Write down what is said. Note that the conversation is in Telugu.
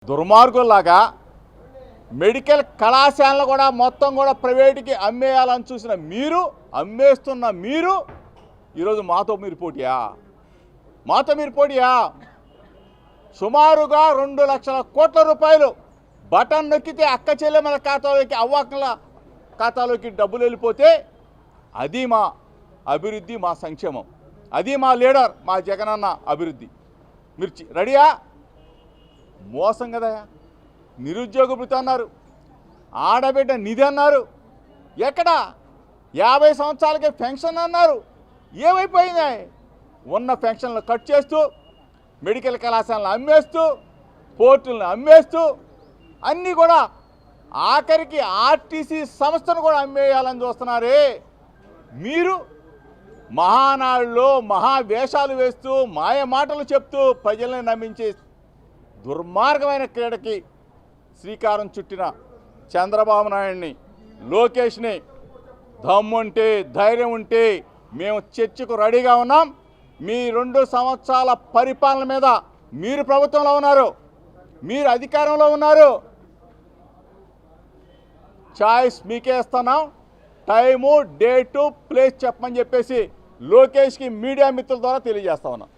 దుర్మార్గుల్లాగా మెడికల్ కళాశాలను కూడా మొత్తం కూడా ప్రైవేట్కి అమ్మేయాలని చూసిన మీరు, అమ్మేస్తున్న మీరు ఈరోజు మాతో మీరు పోటీయా సుమారుగా 2 లక్షల కోట్ల రూపాయలు బటన్ నొక్కితే అక్క చెల్లెమ్మల ఖాతాలోకి, అవ్వక్కల ఖాతాలోకి డబ్బులు వెళ్ళిపోతే అది మా అభివృద్ధి, మా సంక్షేమం, అది మా లీడర్, మా జగనన్న అభివృద్ధి. మీరు రెడీయా? మోసం కదా. నిరుద్యోగ భృతి అన్నారు, ఆడబిడ్డ నిధి అన్నారు, ఎక్కడ 50 సంవత్సరాలకే పెన్షన్ అన్నారు. ఏమైపోయింది? ఉన్న పెన్షన్లు కట్ చేస్తూ, మెడికల్ కళాశాలను అమ్మేస్తూ, పోర్టులను అమ్మేస్తూ, అన్నీ కూడా ఆఖరికి ఆర్టీసీ సంస్థను కూడా అమ్మేయాలని చూస్తున్నారే. మీరు మహానాడులో మహావేషాలు వేస్తూ, మాయ మాటలు చెప్తూ ప్రజల్ని నమ్మించే దుర్మార్గమైన క్రీడకి శ్రీకారం చుట్టిన చంద్రబాబు నాయుడిని, లోకేష్ని దమ్ముంటే, ధైర్యం ఉంటే మేము చర్చకు రెడీగా ఉన్నాం. మీ 2 సంవత్సరాల పరిపాలన మీద మీరు ప్రభుత్వంలో ఉన్నారు, మీరు అధికారంలో ఉన్నారు. చాయిస్ మీకే ఇస్తున్నాం. టైము, డేటు, ప్లేస్ చెప్పమని చెప్పేసి లోకేష్కి మీడియా మిత్రుల ద్వారా తెలియజేస్తా ఉన్నాం.